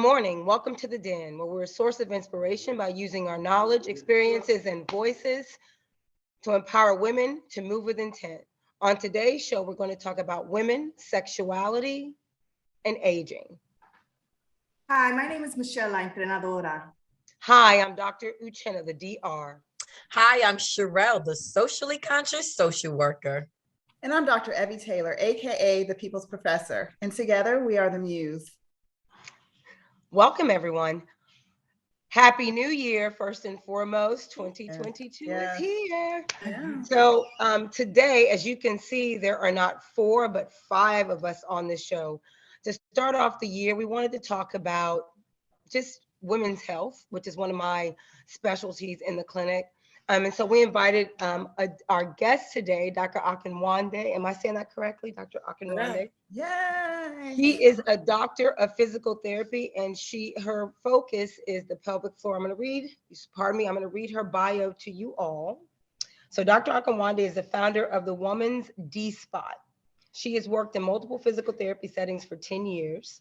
morning. Welcome to the Den, where we're a source of inspiration by using our knowledge, experiences, and voices to empower women to move with intent. On today's show, we're going to talk about women, sexuality, and aging. Hi, my name is Michelle, la entrenadora. Hi, I'm Dr. Uchenna, the DR. Hi, I'm Sherelle, the socially conscious social worker. And I'm Dr. Evie Taylor, AKA the People's Professor. And together we are the Muse. Welcome, everyone. Happy New Year, first and foremost. 2022 is here. Yeah. So today, as you can see, there are not four, but five of us on the show. To start off the year, we wanted to talk about just women's health, which is one of my specialties in the clinic. And so we invited our guest today, Dr. Akinwande. Am I saying that correctly, Dr. Akinwande? Yay! She is a doctor of physical therapy, and her focus is the pelvic floor. I'm going to read her bio to you all. So Dr. Akinwande is the founder of the Woman's D-Spot. She has worked in multiple physical therapy settings for 10 years.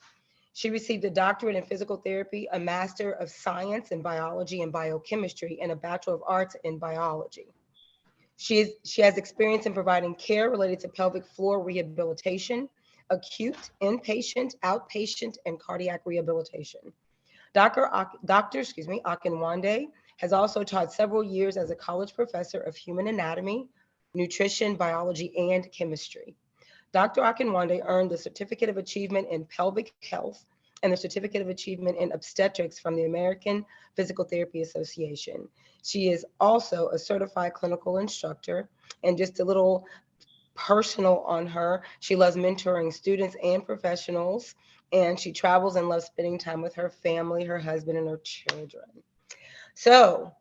She received a doctorate in physical therapy, a master of science in biology and biochemistry, and a bachelor of arts in biology. She has experience in providing care related to pelvic floor rehabilitation, acute, inpatient, outpatient, and cardiac rehabilitation. Dr. Akinwande has also taught several years as a college professor of human anatomy, nutrition, biology, and chemistry. Dr. Akinwande earned the Certificate of Achievement in Pelvic Health and the Certificate of Achievement in Obstetrics from the American Physical Therapy Association. She is also a certified clinical instructor. And just a little personal on her, she loves mentoring students and professionals, and she travels and loves spending time with her family, her husband, and her children. So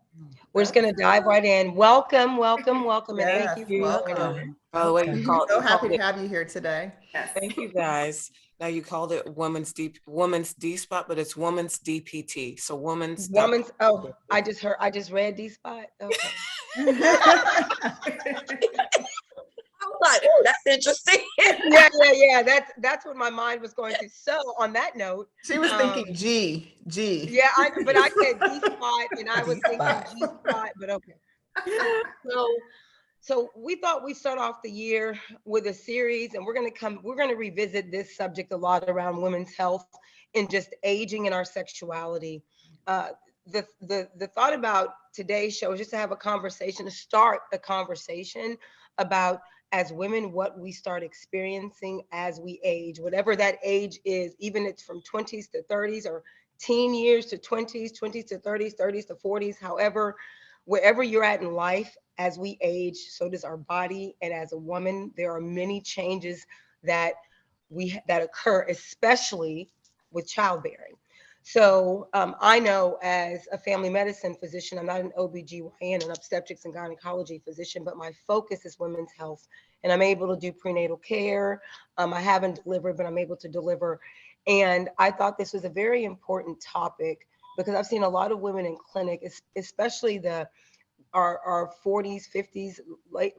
we're just going to dive right in. Welcome, welcome, welcome, and Yes, thank you for joining us. welcome. By the way, you So happy called to it. have you here today. Yes. Thank you, guys. Now you called it woman's D spot, but it's woman's DPT. So woman's. Oh, I just read D-Spot. Okay. I'm like, oh, that's interesting. Yeah. That's what my mind was going to. So on that note, She was thinking G. yeah, but I said D-Spot and I was thinking D-Spot. G-Spot, but okay. So we thought we'd start off the year with a series, and we're gonna revisit this subject a lot around women's health and just aging and our sexuality. The thought about today's show is just to have a conversation, to start a conversation about, as women, what we start experiencing as we age, whatever that age is, even it's from 20s to 30s or teen years to 20s, 20s to 30s, 30s to 40s, however, wherever you're at in life, as we age, so does our body. And as a woman, there are many changes that occur, especially with childbearing. So I know, as a family medicine physician, I'm not an OBGYN, an obstetrics and gynecology physician, but my focus is women's health. And I'm able to do prenatal care. I haven't delivered, but I'm able to deliver. And I thought this was a very important topic because I've seen a lot of women in clinic, especially our 40s, 50s, like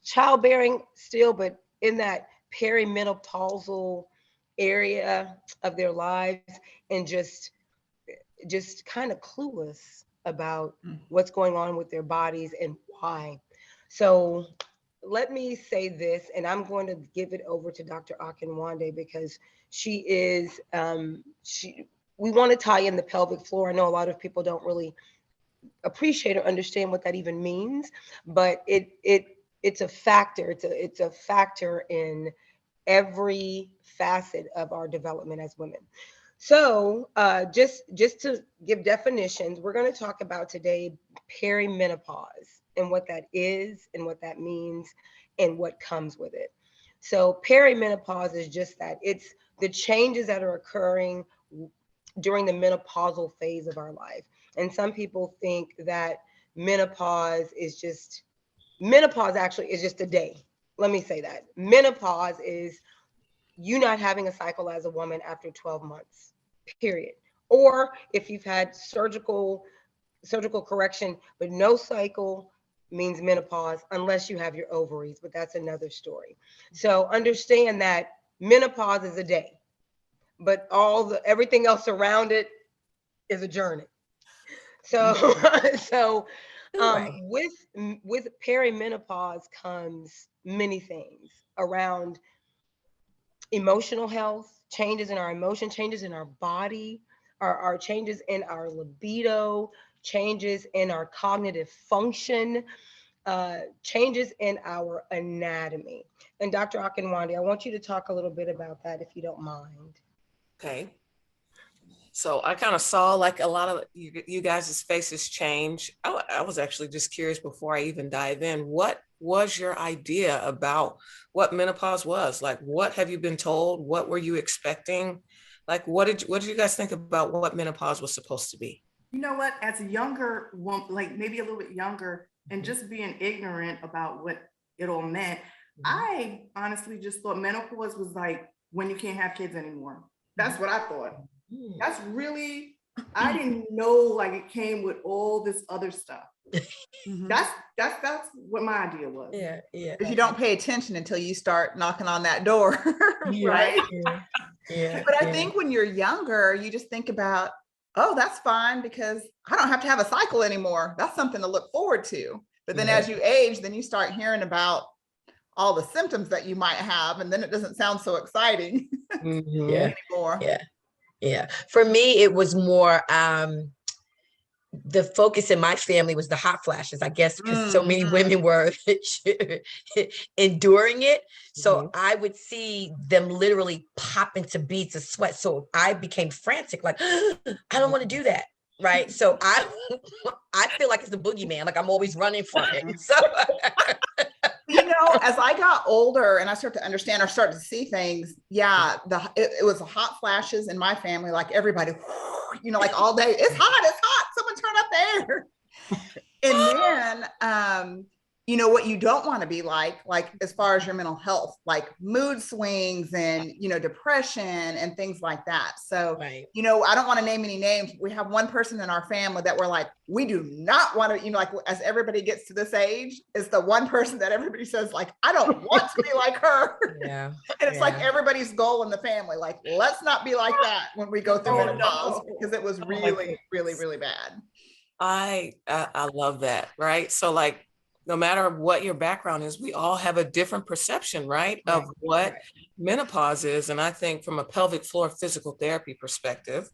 childbearing still, but in that perimenopausal area of their lives, and just kind of clueless about what's going on with their bodies and why. So let me say this, and I'm going to give it over to Dr. Akinwande because we want to tie in the pelvic floor. I know a lot of people don't really appreciate or understand what that even means, but it's a factor. It's a factor in every facet of our development as women. So just to give definitions, we're going to talk about today perimenopause and what that is and what that means and what comes with it. So perimenopause is just that. It's the changes that are occurring during the menopausal phase of our life. And some people think that menopause actually is just a day. Let me say that. Menopause is you not having a cycle as a woman after 12 months, period. Or if you've had surgical correction, but no cycle, means menopause unless you have your ovaries, but that's another story. So understand that menopause is a day. but everything else around it is a journey. So, so Right. with perimenopause comes many things around emotional health, changes in our emotion, changes in our body, our changes in our libido, changes in our cognitive function, changes in our anatomy. And Dr. Akinwande, I want you to talk a little bit about that if you don't mind. Okay. So I kind of saw like a lot of you guys' faces change. I was actually just curious before I even dive in. What was your idea about what menopause was? Like, what have you been told? What were you expecting? Like, what did you guys think about what menopause was supposed to be? You know what? As a younger woman, like maybe a little bit younger, and just being ignorant about what it all meant, I honestly just thought menopause was like when you can't have kids anymore. That's what I thought. That's really, I didn't know like it came with all this other stuff. That's what my idea was. Yeah, yeah. If you don't pay attention until you start knocking on that door, right? Yeah. But I think when you're younger, you just think about, oh, that's fine because I don't have to have a cycle anymore. That's something to look forward to. But then as you age, then you start hearing about all the symptoms that you might have, and then it doesn't sound so exciting anymore. Yeah. For me, it was more the focus in my family was the hot flashes, I guess, because so many women were enduring it. So I would see them literally pop into beads of sweat. So I became frantic, like, I don't want to do that. Right. So I feel like it's the boogeyman, like I'm always running from it. So you know, as I got older and I start to understand or start to see things, it was hot flashes in my family, like everybody, you know, like all day, it's hot, someone turn up the air. And then, you know, what you don't want to be like as far as your mental health, like mood swings and, you know, depression and things like that. So, you know, I don't want to name any names. We have one person in our family that we're like, we do not want to, you know, like as everybody gets to this age, is the one person that everybody says like, I don't want to be like her. And it's like everybody's goal in the family, like, let's not be like that when we go through menopause, because it was really, really, really bad. I love that. Right. So like, no matter what your background is, we all have a different perception, right, of what menopause is. And I think from a pelvic floor physical therapy perspective,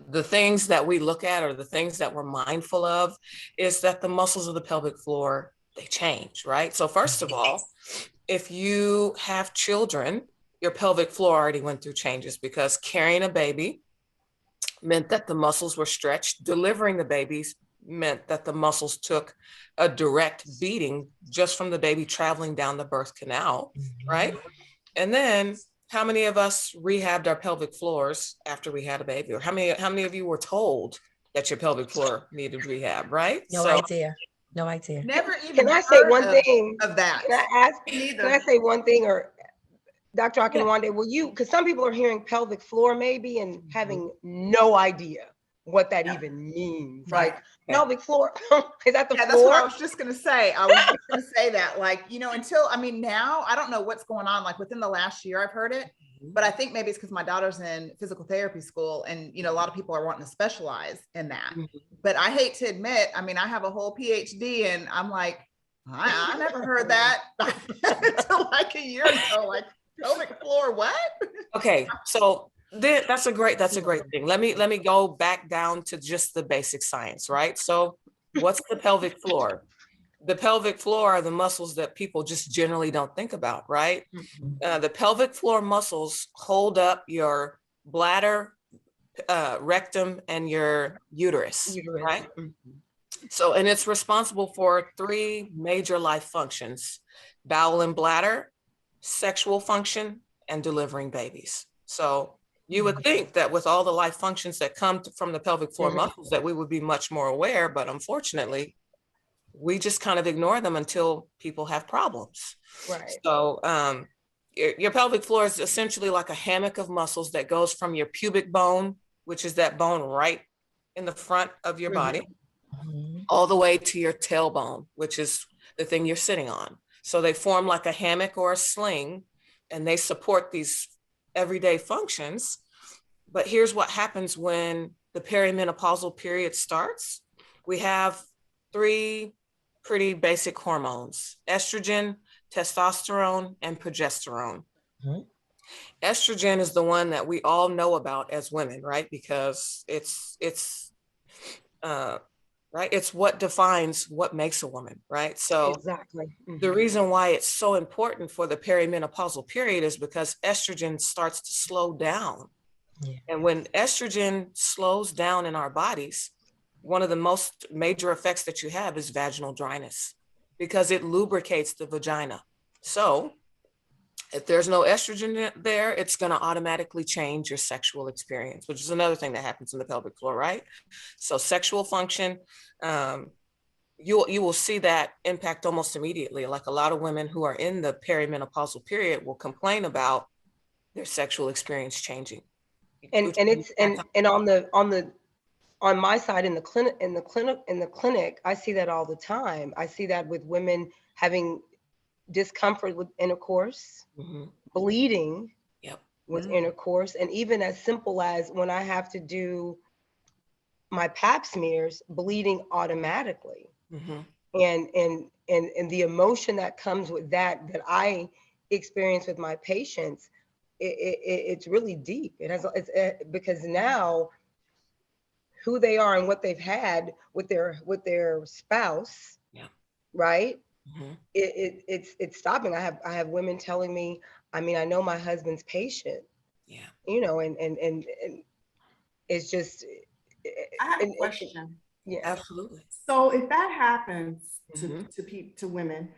the things that we look at or the things that we're mindful of is that the muscles of the pelvic floor, they change, right? So first of all, if you have children, your pelvic floor already went through changes because carrying a baby meant that the muscles were stretched. Delivering the babies meant that the muscles took a direct beating just from the baby traveling down the birth canal, right? And then how many of us rehabbed our pelvic floors after we had a baby? Or how many of you were told that your pelvic floor needed rehab, right? No idea. Never even Can I say one thing of that? Can I say one thing, or Dr. Akinwande, will you, because some people are hearing pelvic floor maybe and having no idea what that even means. Like pelvic floor, is that the floor? That's what I was just going to say. I was just going to say that, like, you know, now I don't know what's going on. Like within the last year, I've heard it, but I think maybe it's because my daughter's in physical therapy school and, you know, a lot of people are wanting to specialize in that. But I hate to admit, I mean, I have a whole PhD and I'm like, I never heard that until like a year ago, like pelvic floor, what? Okay. So that's a great thing. Let me go back down to just the basic science, right? So what's the pelvic floor? The pelvic floor are the muscles that people just generally don't think about, right? The pelvic floor muscles hold up your bladder, rectum, and your uterus, right? So, and it's responsible for 3 major life functions: bowel and bladder, sexual function, and delivering babies. So you would think that with all the life functions that come from the pelvic floor muscles that we would be much more aware, but unfortunately, we just kind of ignore them until people have problems. Right. So your pelvic floor is essentially like a hammock of muscles that goes from your pubic bone, which is that bone right in the front of your body, all the way to your tailbone, which is the thing you're sitting on. So they form like a hammock or a sling, and they support these everyday functions. But here's what happens when the perimenopausal period starts. We have 3 pretty basic hormones: estrogen, testosterone, and progesterone. Mm-hmm. Estrogen is the one that we all know about as women, right? Because it's right, it's what defines what makes a woman, right? So Exactly. the reason why it's so important for the perimenopausal period is because estrogen starts to slow down. Yeah. And when estrogen slows down in our bodies, one of the most major effects that you have is vaginal dryness, because it lubricates the vagina. So if there's no estrogen there, it's going to automatically change your sexual experience, which is another thing that happens in the pelvic floor, right? So sexual function, you will see that impact almost immediately. Like a lot of women who are in the perimenopausal period will complain about their sexual experience changing. And on my side in the clinic, I see that all the time. I see that with women having discomfort with intercourse, bleeding with intercourse, and even as simple as when I have to do my pap smears, bleeding automatically. And the emotion that comes with that I experience with my patients, it's really deep. Because now who they are and what they've had with their spouse, right? It's stopping. I have women telling me, I mean, I know my husband's patient, you know, and it's just. I have a question. Yeah, absolutely. So if that happens to women,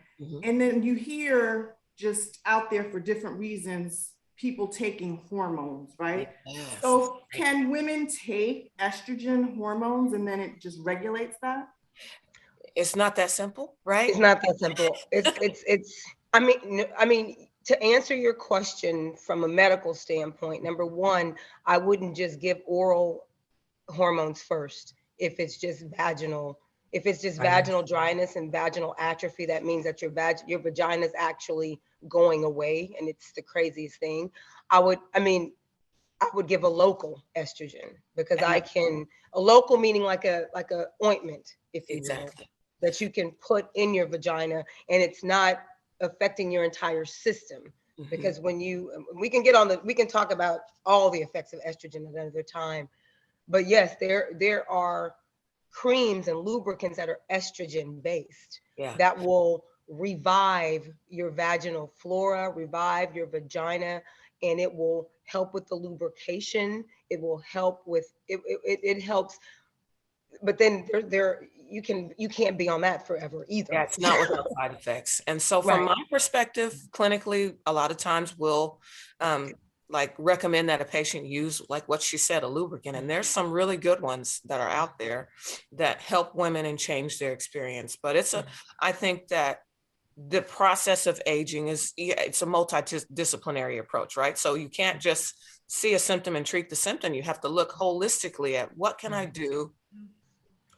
and then you hear just out there for different reasons, people taking hormones, right? Yes. So can women take estrogen hormones and then it just regulates that? It's not that simple, right? It's not that simple. I mean, to answer your question from a medical standpoint, number one, I wouldn't just give oral hormones first. If it's just vaginal dryness and vaginal atrophy, that means that your vagina is actually going away, and it's the craziest thing. I would give a local estrogen, because a local meaning like a ointment, if you will, that you can put in your vagina, and it's not affecting your entire system. Because when we can talk about all the effects of estrogen at another time. But yes, there are creams and lubricants that are estrogen based that will revive your vaginal flora, revive your vagina, and it will help with the lubrication. It will help with it helps. But then you can't be on that forever either. Yeah, it's not without side effects. And so from my perspective, clinically, a lot of times we'll like recommend that a patient use, like what she said, a lubricant. And there's some really good ones that are out there that help women and change their experience. But I think that the process of aging it's a multidisciplinary approach, right? So you can't just see a symptom and treat the symptom. You have to look holistically at what can I do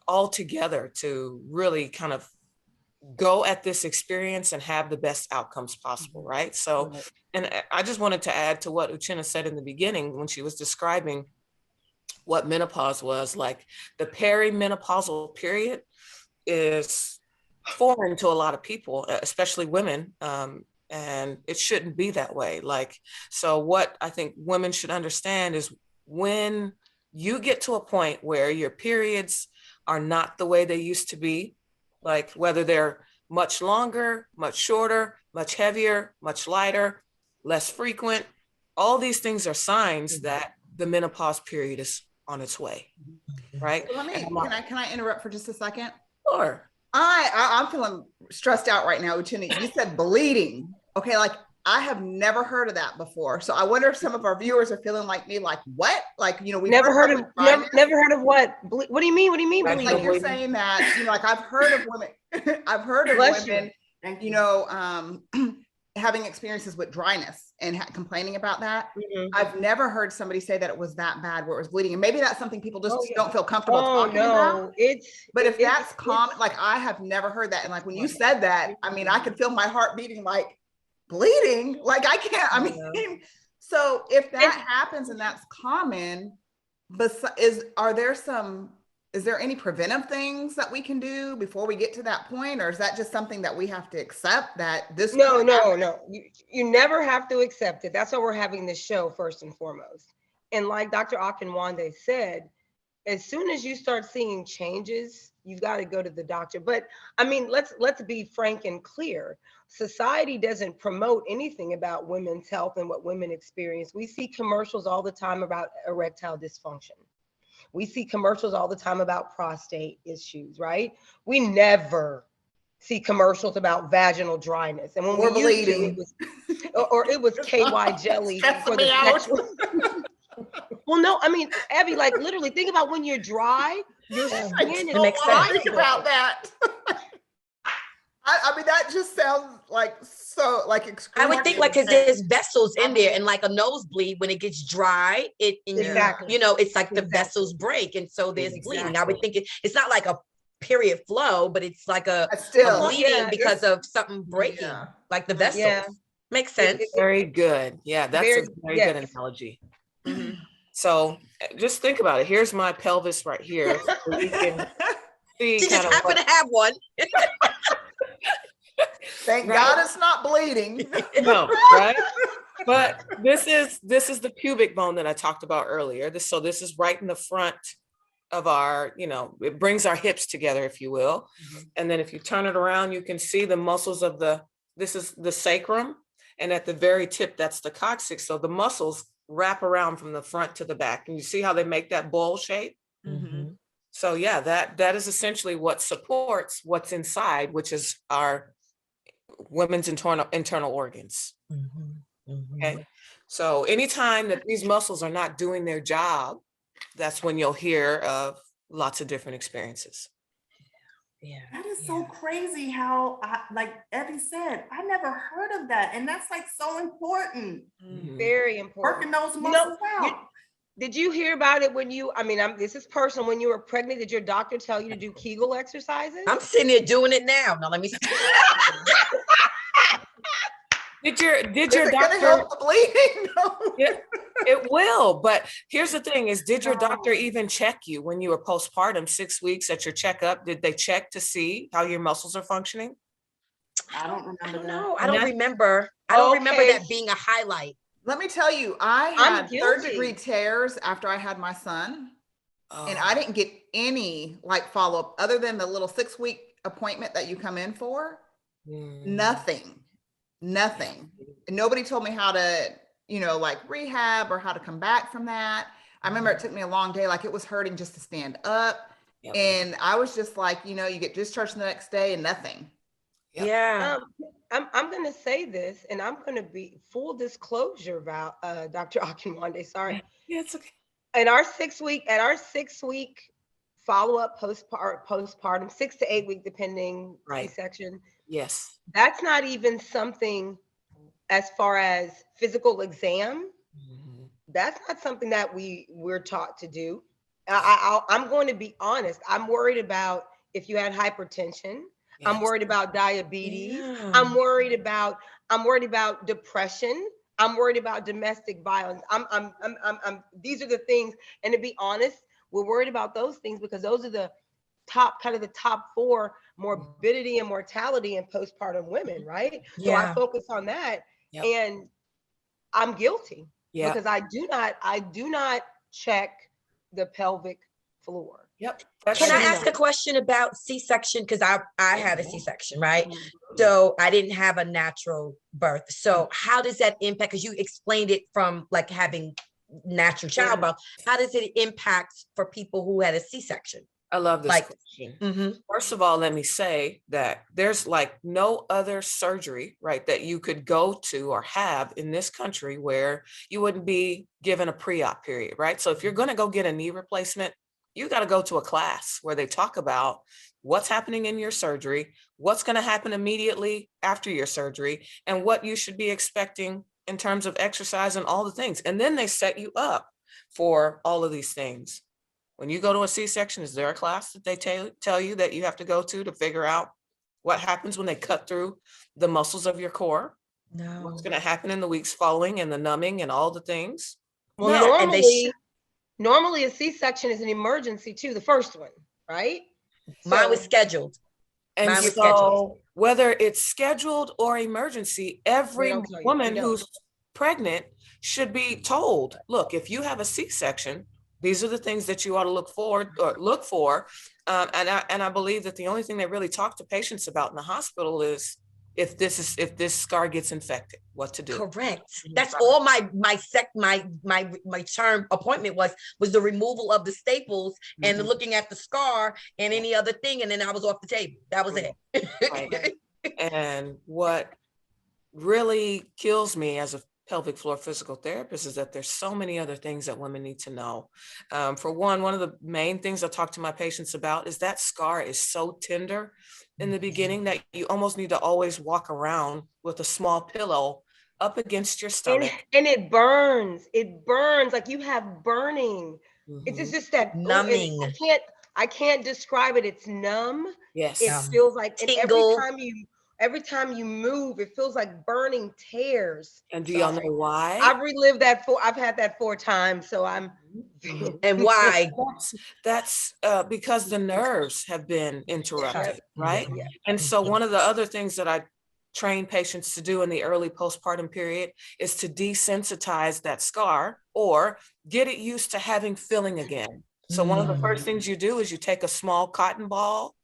all together to really kind of go at this experience and have the best outcomes possible, right? So, and I just wanted to add to what Uchenna said in the beginning when she was describing what menopause was. Like, the perimenopausal period is foreign to a lot of people, especially women, and it shouldn't be that way. Like, so what I think women should understand is when you get to a point where your periods are not the way they used to be, like whether they're much longer, much shorter, much heavier, much lighter, less frequent, all these things are signs that the menopause period is on its way, right? Well, can I interrupt for just a second? Sure. I'm feeling stressed out right now, Uchenna. You said bleeding. Okay, like I have never heard of that before. So I wonder if some of our viewers are feeling like me, like what? Like, you know, we've never heard of what? What do you mean? What do you mean? Like you're saying that, you know, like I've heard of women, you know, having experiences with dryness and complaining about that. I've never heard somebody say that it was that bad where it was bleeding. And maybe that's something people just don't feel comfortable talking about. But if that's common, like I have never heard that. And like when you said that, I mean, I could feel my heart beating, like bleeding. Like I can't, I mean, So if that happens and that's common, is there any preventive things that we can do before we get to that point? Or is that just something that we have to accept that this? No. You never have to accept it. That's why we're having this show first and foremost. And like Dr. Akinwande said, as soon as you start seeing changes, you've got to go to the doctor. But I mean, let's be frank and clear. Society doesn't promote anything about women's health and what women experience. We see commercials all the time about erectile dysfunction. We see commercials all the time about prostate issues, right? We never see commercials about vaginal dryness. And when Or we used to, bleeding. it was KY jelly for the me out. sexual. Well, no, I mean, Abby, like literally think about when you're dry, your skin is makes I sense. think about that. I mean, that just sounds like so like I would think like because there's vessels in there, and like a nosebleed, when it gets dry, Exactly. you know, it's like the Exactly. vessels break, and so there's bleeding. I Exactly. would think it's not like a period flow, but it's like a still bleeding yeah, because of something breaking, Yeah. like the vessels. Yeah. Makes sense. Very good. Yeah, that's a very good analogy. Mhm. So just think about it. Here's my pelvis right here. So you can see She just kind of happened to have one. Thank Right. God it's not bleeding. no, right? But this is the pubic bone that I talked about earlier. So this is right in the front of our, it brings our hips together, if you will. And then if you turn it around, you can see the muscles of this is the sacrum. And at the very tip, that's the coccyx. So the muscles wrap around from the front to the back. And you see how they make that bowl shape? Mhm. So yeah, that is essentially what supports what's inside, which is our women's internal organs. Mhm. Mhm. Okay. So anytime that these muscles are not doing their job, that's when you'll hear of lots of different experiences. Yeah. That is so crazy how, like Evie said, I never heard of that. And that's like so important. Very important. Working those You know, muscles out. Did you hear about it when this is personal, when you were pregnant, did your doctor tell you to do Kegel exercises? I'm sitting there doing it now. Now let me. Did your Is it doctor gonna help the bleeding? No. Yeah, it will. But here's the thing is, did your doctor even check you when you were postpartum, 6 weeks at your checkup? Did they check to see how your muscles are functioning? I don't remember that. No, I don't remember. I don't remember that being a highlight. Let me tell you, I I'm had guilty. 3rd-degree tears after I had my son. And Oh. I didn't get any like follow-up other than the little 6-week appointment that you come in for. Nothing. And nobody told me how to, like rehab or how to come back from that. I remember it took me a long day. Like it was hurting just to stand up. Yep. And I was just like, you get discharged the next day and nothing. Yep. Yeah. I'm going to say this, and I'm going to be full disclosure about Dr. Akinwande. Sorry. Yeah, it's okay. At our 6-week follow-up postpartum, 6 to 8 week, depending Right. C-section. Yes. That's not even something as far as physical exam. That's not something that we're taught to do. I'm going to be honest. I'm worried about if you had hypertension. Yes. I'm worried about diabetes. Yeah. I'm worried about depression. I'm worried about domestic violence. These are the things. And to be honest, we're worried about those things because those are the top 4 morbidity and mortality in postpartum women, right? So I Yeah. focus on that. Yep. And I'm guilty Yeah. because I do not check the pelvic floor. Yep. Can I I do ask a not. question about C-section? Because I had a C-section, right? So I didn't have a natural birth. So how does that impact? Because you explained it from like having natural childbirth. How does it impact for people who had a C-section? I love this Like- question. First of all, let me say that there's like no other surgery, right, that you could go to or have in this country where you wouldn't be given a pre-op period, right? So if you're going to go get a knee replacement, you got to go to a class where they talk about what's happening in your surgery, what's going to happen immediately after your surgery, and what you should be expecting in terms of exercise and all the things. And then they set you up for all of these things. When you go to a C-section, is there a class that they tell you that you have to go to figure out what happens when they cut through the muscles of your core? No. what's going to happen in the weeks following and the numbing and all the things. Well, No, and they normally a C-section is an emergency too, the first one, right? Mine was So- scheduled. And Mine was so scheduled. whether it's scheduled or emergency, every don't tell you. woman They don't. who's pregnant should be told, look, if you have a C-section, these are the things that you ought to look for. And I believe that the only thing they really talk to patients about in the hospital is if this scar gets infected, what to do. Correct. That's all my term appointment was the removal of the staples and looking at the scar and any other thing, and then I was off the table. That was it. Right. And what really kills me as a pelvic floor physical therapist is that there's so many other things that women need to know. For one of the main things I talk to my patients about is that scar is so tender in the beginning that you almost need to always walk around with a small pillow up against your stomach. And it burns. It burns like you have burning. It's just that numbing. I can't describe it. It's numb. Yes. It feels like, and Tingle. every time you move, it feels like burning tears. And do y'all know why? I've relived I've had that 4 times. So I'm. And why? That's because the nerves have been interrupted, right? Yeah. And so one of the other things that I train patients to do in the early postpartum period is to desensitize that scar or get it used to having feeling again. So one of the first things you do is you take a small cotton ball,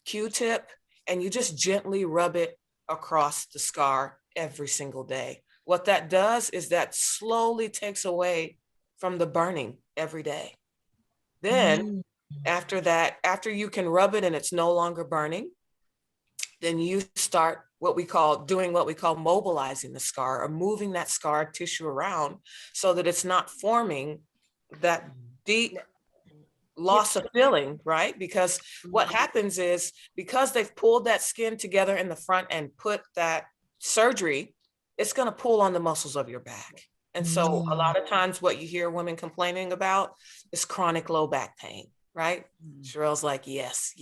Q-tip, and you just gently rub it across the scar every single day. What that does is that slowly takes away from the burning every day. Then after that, after you can rub it and it's no longer burning, then you start what we call mobilizing the scar or moving that scar tissue around so that it's not forming that deep loss of feeling, right? Because what happens is because they've pulled that skin together in the front and put that surgery, it's going to pull on the muscles of your back. And so a lot of times what you hear women complaining about is chronic low back pain, right? Sherelle's like, yes.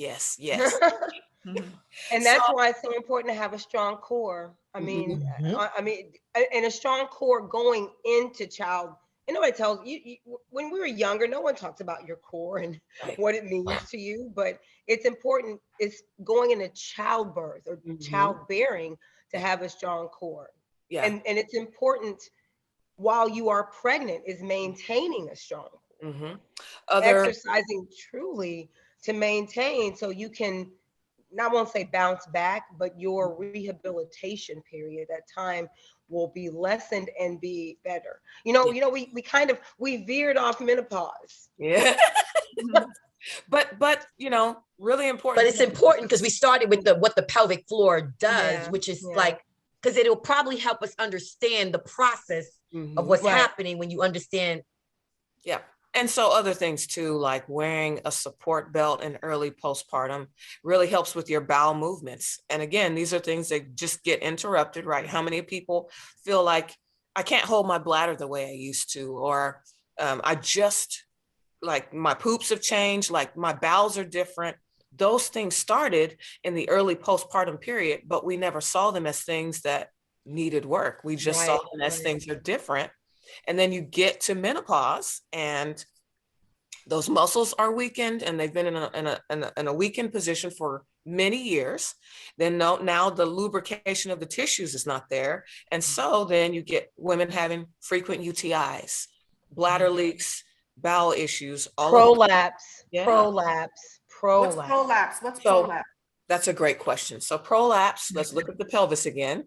And that's why it's so important to have a strong core. I mean, and a strong core going into child. And nobody tells you, when we were younger, no one talks about your core and what it means to you, but it's important. It's going into childbirth or childbearing to have a strong core. Yeah. And it's important while you are pregnant is maintaining a strong core. Exercising truly to maintain so you can, I won't say bounce back, but your rehabilitation period, that time will be lessened and be better. We veered off menopause. Yeah. But really important. But it's important because we started with what the pelvic floor does, which is like, because it'll probably help us understand the process of what's happening when you understand. Yeah. And so other things too, like wearing a support belt in early postpartum really helps with your bowel movements. And again, these are things that just get interrupted, right? How many people feel like I can't hold my bladder the way I used to, or I just like my poops have changed, like my bowels are different. Those things started in the early postpartum period, but we never saw them as things that needed work. We just saw them as things are different. And then you get to menopause and those muscles are weakened and they've been in a weakened position for many years. Then now the lubrication of the tissues is not there. And so then you get women having frequent UTIs, bladder leaks, bowel issues. Prolapse. What's prolapse? That's a great question. So prolapse, let's look at the pelvis again.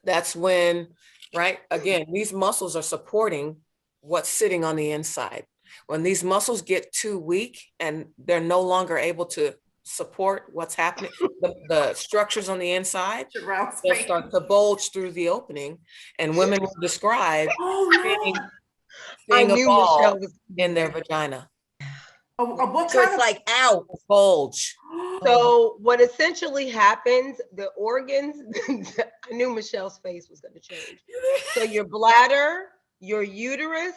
That's when, right, again, these muscles are supporting what's sitting on the inside. When these muscles get too weak and they're no longer able to support what's happening, the structures on the inside, they'll start to bulge through the opening. And women will describe seeing a ball in their vagina. So it's like out. Bulge. So what essentially happens, the organs, I knew Michelle's face was going to change. So your bladder, your uterus,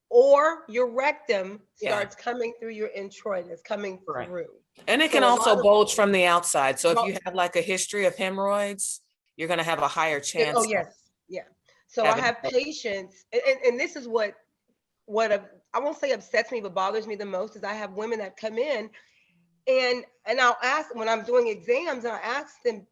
or your rectum starts coming through your introitus, coming through. And it can also bulge from the outside. So if you have like a history of hemorrhoids, you're going to have a higher chance. Oh, yes. Yeah. So I have patients, and this is what I won't say upsets me, but bothers me the most is I have women that come in and I'll ask when I'm doing exams, and I ask them,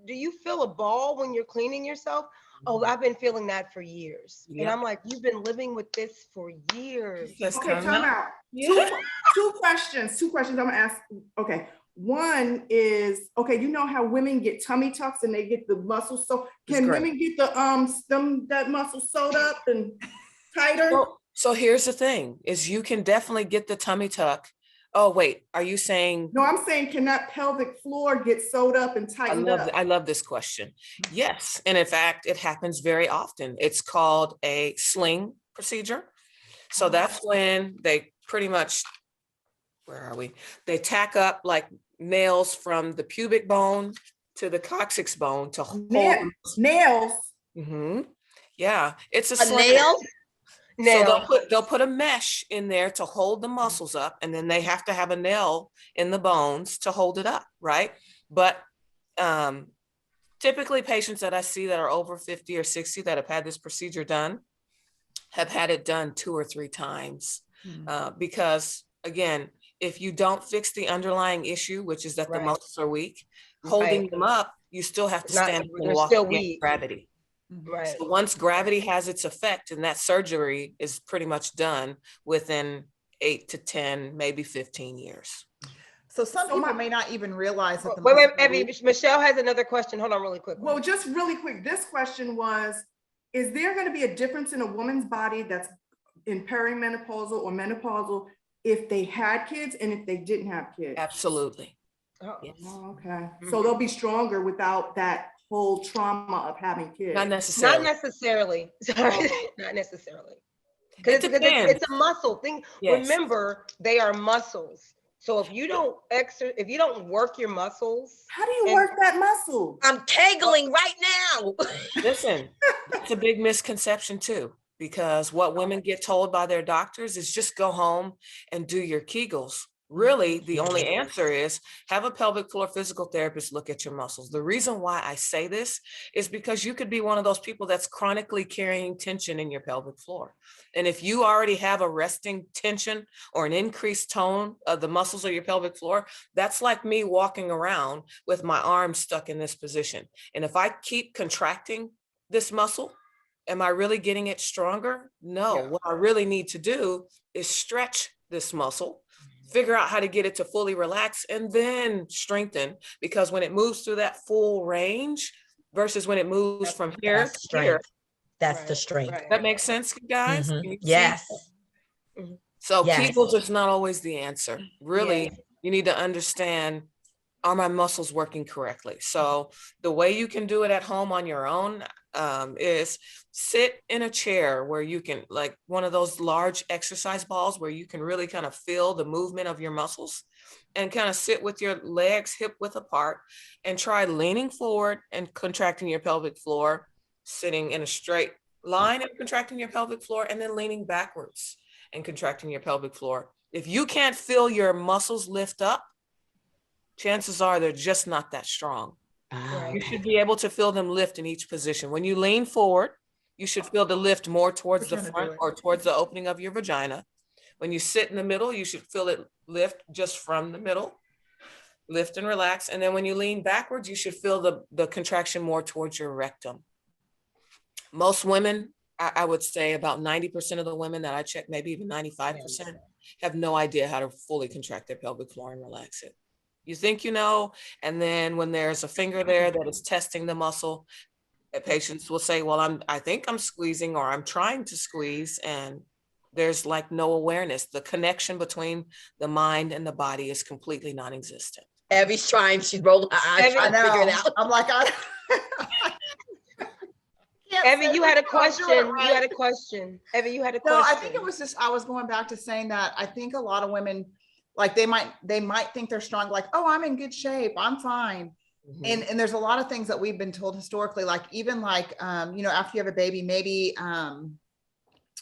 do you feel a ball when you're cleaning yourself? Oh, I've been feeling that for years. Yep. And I'm like, you've been living with this for years. Okay, time out. Two questions. I'm gonna ask. Okay. One is, okay, you know how women get tummy tucks and they get the muscles. So can women get the that muscle sewed up and tighter? So here's the thing, is you can definitely get the tummy tuck. Oh, wait, are you saying? No, I'm saying, can that pelvic floor get sewed up and tightened up? I love this question. Yes. And in fact, it happens very often. It's called a sling procedure. So that's when they pretty much, where are we? They tack up like nails from the pubic bone to the coccyx bone to hold nails. Mm-hmm. Yeah, it's a nail. So they'll put a mesh in there to hold the muscles up, and then they have to have a nail in the bones to hold it up, right? But typically patients that I see that are over 50 or 60 that have had this procedure done have had it done 2 or 3 times. Because again, if you don't fix the underlying issue, which is that the muscles are weak, holding them up, you still have to stand and walk against gravity. Right. So once gravity has its effect, and that surgery is pretty much done within 8 to 10, maybe 15 years. So some people may not even realize that the wait, Evie, Michelle has another question. Hold on really quick. Well, just really quick. This question was, is there going to be a difference in a woman's body that's in perimenopausal or menopausal if they had kids and if they didn't have kids? Absolutely. Yes. Oh, okay. So they'll be stronger without that whole trauma of having kids. Not necessarily. Not necessarily. Sorry, not necessarily. Because it's a muscle thing. Yes. Remember, they are muscles. So if you don't work your muscles, how do you work that muscle? I'm kegling right now. Listen, it's a big misconception too, because what women get told by their doctors is just go home and do your Kegels. Really, the only answer is have a pelvic floor physical therapist look at your muscles. The reason why I say this is because you could be one of those people that's chronically carrying tension in your pelvic floor. And if you already have a resting tension or an increased tone of the muscles of your pelvic floor, that's like me walking around with my arms stuck in this position. And if I keep contracting this muscle, am I really getting it stronger? No. Yeah. What I really need to do is stretch this muscle, figure out how to get it to fully relax, and then strengthen, because when it moves through that full range versus when it moves from here to here, that's the strength. That makes sense, guys? Yes. So Kegels is not always the answer. Really, you need to understand, are my muscles working correctly? So the way you can do it at home on your own is sit in a chair where you can, like one of those large exercise balls where you can really kind of feel the movement of your muscles, and kind of sit with your legs hip width apart and try leaning forward and contracting your pelvic floor, sitting in a straight line and contracting your pelvic floor, and then leaning backwards and contracting your pelvic floor. If you can't feel your muscles lift up, chances are they're just not that strong. You should be able to feel them lift in each position. When you lean forward, you should feel the lift more towards the front or towards the opening of your vagina. When you sit in the middle, you should feel it lift just from the middle, lift and relax. And then when you lean backwards, you should feel the contraction more towards your rectum. Most women, I would say about 90% of the women that I check, maybe even 95%, have no idea how to fully contract their pelvic floor and relax it. You think you know, and then when there's a finger there that is testing the muscle, patients will say, well, I think I'm squeezing, or I'm trying to squeeze, and there's like no awareness. The connection between the mind and the body is completely non-existent. Evie's trying, she's rolling her eyes trying to figure it out. I'm like, Evie, you had a question. You had a question. Evie, you had a question. No, I think it was just, I was going back to saying that I think a lot of women, like they might think they're strong, like, oh, I'm in good shape, I'm fine. And there's a lot of things that we've been told historically, like even like, after you have a baby, maybe,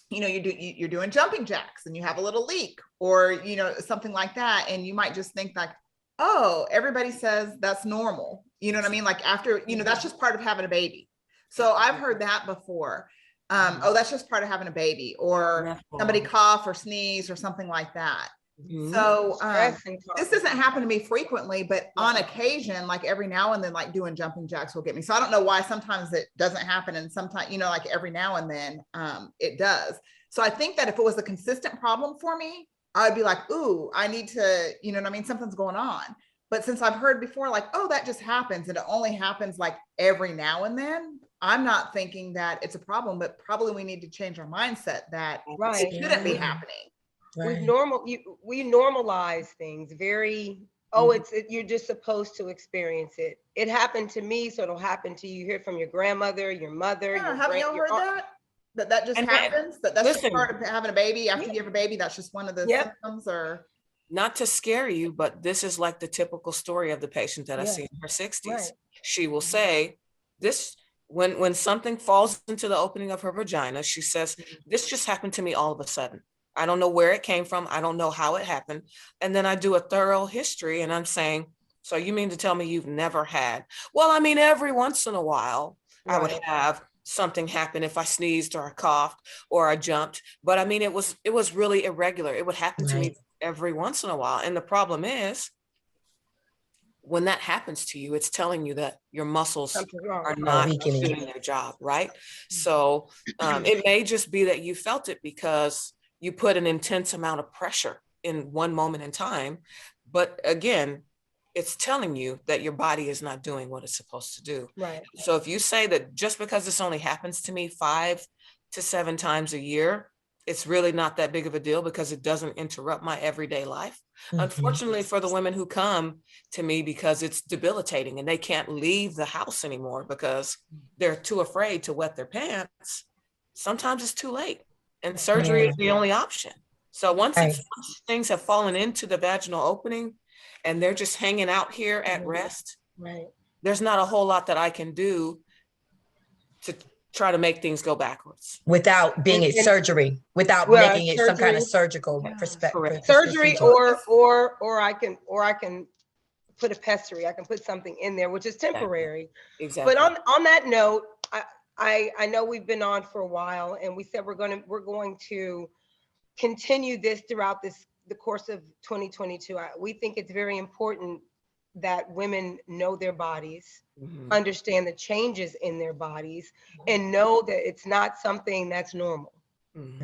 you're doing jumping jacks and you have a little leak, or, something like that. And you might just think like, oh, everybody says that's normal. You know what I mean? Like after, that's just part of having a baby. So I've heard that before. Oh, that's just part of having a baby, or somebody cough or sneeze or something like that. So this doesn't happen to me frequently, but on occasion, like every now and then, like doing jumping jacks will get me. So I don't know why sometimes it doesn't happen, and sometimes, like every now and then it does. So I think that if it was a consistent problem for me, I would be like, ooh, I need to, you know what I mean? Something's going on. But since I've heard before, like, oh, that just happens, and it only happens like every now and then, I'm not thinking that it's a problem, but probably we need to change our mindset that it shouldn't be happening. Right. We normalize things very, you're just supposed to experience it. It happened to me, so it'll happen to you. You hear it from your grandmother, your mother. Yeah, haven't you heard that? That just happens? That's just part of having a baby. After you have a baby, that's just one of the symptoms, or not to scare you, but this is like the typical story of the patient that I see in her 60s. Right. She will say this, when something falls into the opening of her vagina, she says, this just happened to me all of a sudden. I don't know where it came from. I don't know how it happened. And then I do a thorough history, and I'm saying, so you mean to tell me you've never had? Well, I mean, every once in a while, I would have something happen if I sneezed or I coughed or I jumped. But I mean, it was really irregular. It would happen to me every once in a while. And the problem is, when that happens to you, it's telling you that your muscles are not doing their job, right? So it may just be that you felt it because you put an intense amount of pressure in one moment in time. But again, it's telling you that your body is not doing what it's supposed to do. Right. So if you say that just because this only happens to me 5 to 7 times a year, it's really not that big of a deal because it doesn't interrupt my everyday life. Unfortunately, for the women who come to me because it's debilitating and they can't leave the house anymore because they're too afraid to wet their pants, sometimes it's too late and surgery is the only option. So once things have fallen into the vaginal opening and they're just hanging out here at rest, there's not a whole lot that I can do to try to make things go backwards. Without being a surgery, without making it some kind of surgical perspective. Surgery, or I can put a pestry. I can put something in there, which is temporary. Exactly. But on that note, I know we've been on for a while, and we said we're going to continue this throughout the course of 2022. We think it's very important that women know their bodies, understand the changes in their bodies, and know that it's not something that's normal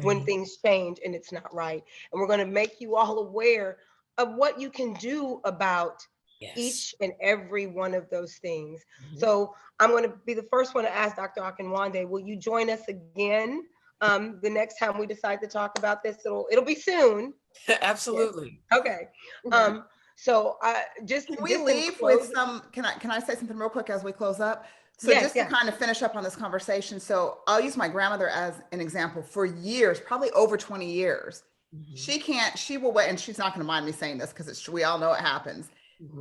when things change and it's not right. And we're going to make you all aware of what you can do about each and every one of those things. So I'm going to be the first one to ask Dr. Akinwande, will you join us again the next time we decide to talk about this? It'll be soon. Absolutely. Okay. So can we leave with some, can I say something real quick as we close up? So to kind of finish up on this conversation. So I'll use my grandmother as an example. For years, probably over 20 years, she will wait, and she's not going to mind me saying this because we all know it happens.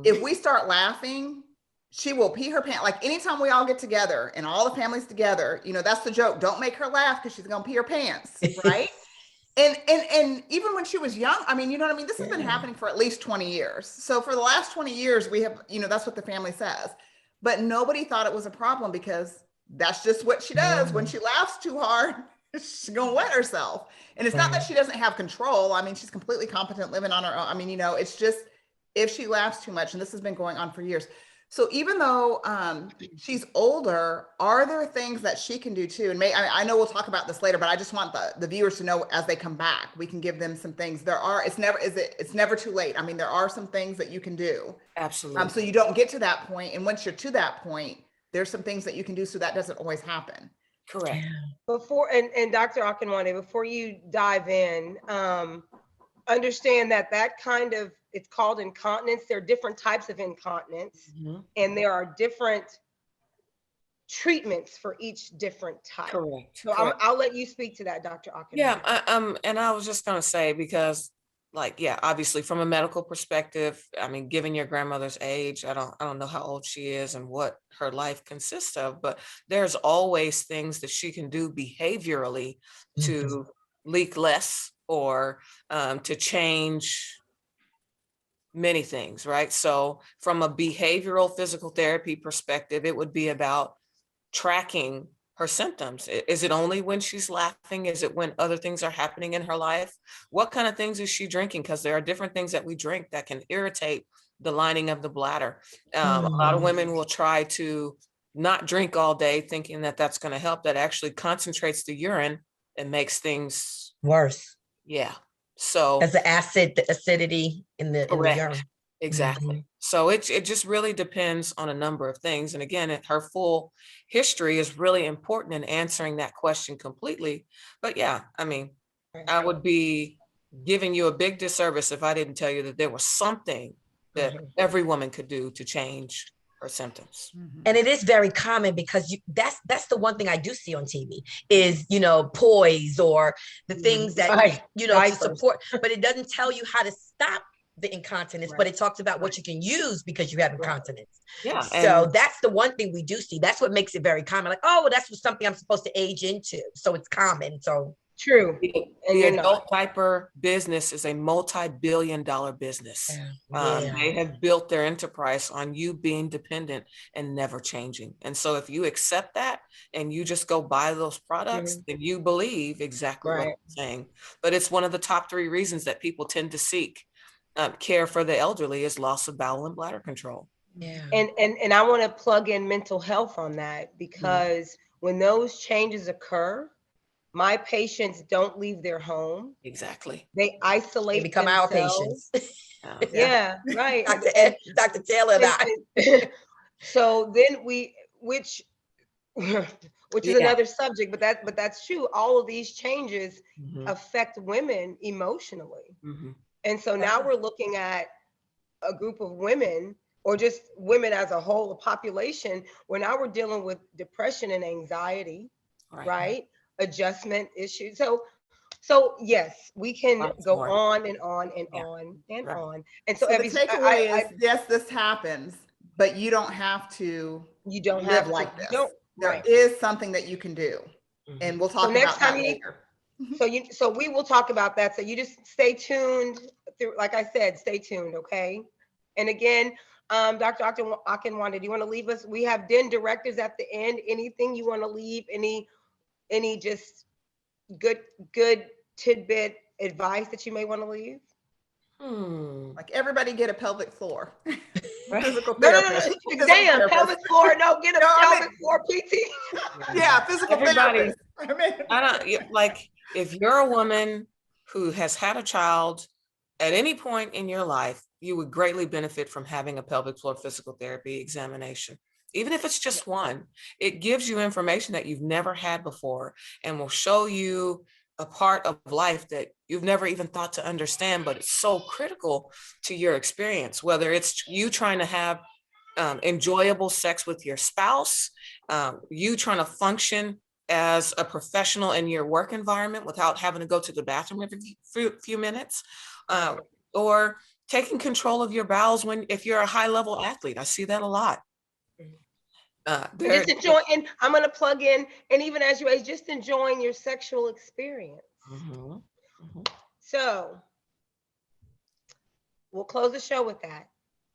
If we start laughing, she will pee her pants. Like anytime we all get together and all the families together, that's the joke. Don't make her laugh because she's going to pee her pants, right? And even when she was young, I mean, you know what I mean? This has been happening for at least 20 years. So for the last 20 years, we have, that's what the family says. But nobody thought it was a problem because that's just what she does. When she laughs too hard, she's going to wet herself. And it's not that she doesn't have control. I mean, she's completely competent living on her own. I mean, it's just if she laughs too much, and this has been going on for years. So even though she's older, are there things that she can do too? And I know we'll talk about this later, but I just want the viewers to know as they come back, we can give them some things. It's never too late. I mean, there are some things that you can do. Absolutely. So you don't get to that point. And once you're to that point, there's some things that you can do so that doesn't always happen. Correct. Before, and Dr. Akinwande, before you dive in, understand that kind of, it's called incontinence. There are different types of incontinence, and there are different treatments for each different type. Correct. So I'll let you speak to that, Dr. Akinwande. Yeah, and I was just going to say, because obviously from a medical perspective, I mean, given your grandmother's age, I don't know how old she is and what her life consists of, but there's always things that she can do behaviorally to leak less or to change many things, right? So from a behavioral physical therapy perspective, it would be about tracking her symptoms. Is it only when she's laughing? Is it when other things are happening in her life? What kind of things is she drinking? Because there are different things that we drink that can irritate the lining of the bladder. A lot of women will try to not drink all day thinking that that's going to help. That actually concentrates the urine and makes things worse. Yeah. So As the acidity in the urine. Exactly. So it just really depends on a number of things. And again, her full history is really important in answering that question completely. But yeah, I mean, I would be giving you a big disservice if I didn't tell you that there was something that every woman could do to change her symptoms. And it is very common because that's the one thing I do see on TV is, poise or the things that, to support, but it doesn't tell you how to stop the incontinence, but it talks about what you can use because you have incontinence. Yeah. So that's the one thing we do see. That's what makes it very common. Like, oh, that's something I'm supposed to age into. So it's common. So true. The adult diaper business is a multi-billion-dollar business. They have built their enterprise on you being dependent and never changing. And so if you accept that and you just go buy those products, then you believe exactly what I'm saying. But it's one of the top 3 reasons that people tend to seek care for the elderly is loss of bowel and bladder control. Yeah. And I want to plug in mental health on that because when those changes occur, my patients don't leave their home. Exactly. They isolate. They become themselves. our patients. Yeah, right. Dr. Taylor and I. So then which is another subject, but that's true. All of these changes affect women emotionally. And so now we're looking at a group of women or just women as a whole, a population, where now we're dealing with depression and anxiety, right? Adjustment issues. So yes, we can go on and on and on and on. And so the takeaway is, yes, this happens, but you don't have to live like this. There is something that you can do. And we'll talk about that later. So we will talk about that. So you just stay tuned through, like I said, stay tuned, okay? And again, Dr. Akinwande, do you want to leave us? We have DEN directors at the end. Anything you want to leave? Any just good tidbit advice that you may want to leave? Like everybody get a pelvic floor. Physical therapist. No. Damn, pelvic floor. No, get a pelvic floor PT. Yeah, physical therapist. I don't like if you're a woman who has had a child at any point in your life, you would greatly benefit from having a pelvic floor physical therapy examination. Even if it's just one, it gives you information that you've never had before and will show you a part of life that you've never even thought to understand, but it's so critical to your experience, whether it's you trying to have enjoyable sex with your spouse, you trying to function as a professional in your work environment without having to go to the bathroom every few minutes, or taking control of your bowels if you're a high level athlete. I see that a lot. Just enjoy, and I'm going to plug in, and even as you age, just enjoying your sexual experience. So we'll close the show with that.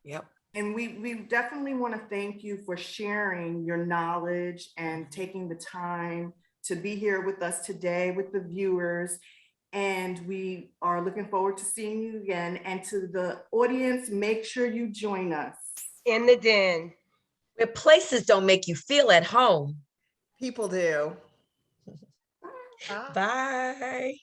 Yep. And we definitely want to thank you for sharing your knowledge and taking the time to be here with us today with the viewers. And we are looking forward to seeing you again. And to the audience, make sure you join us in the den. Where places don't make you feel at home. People do. Bye.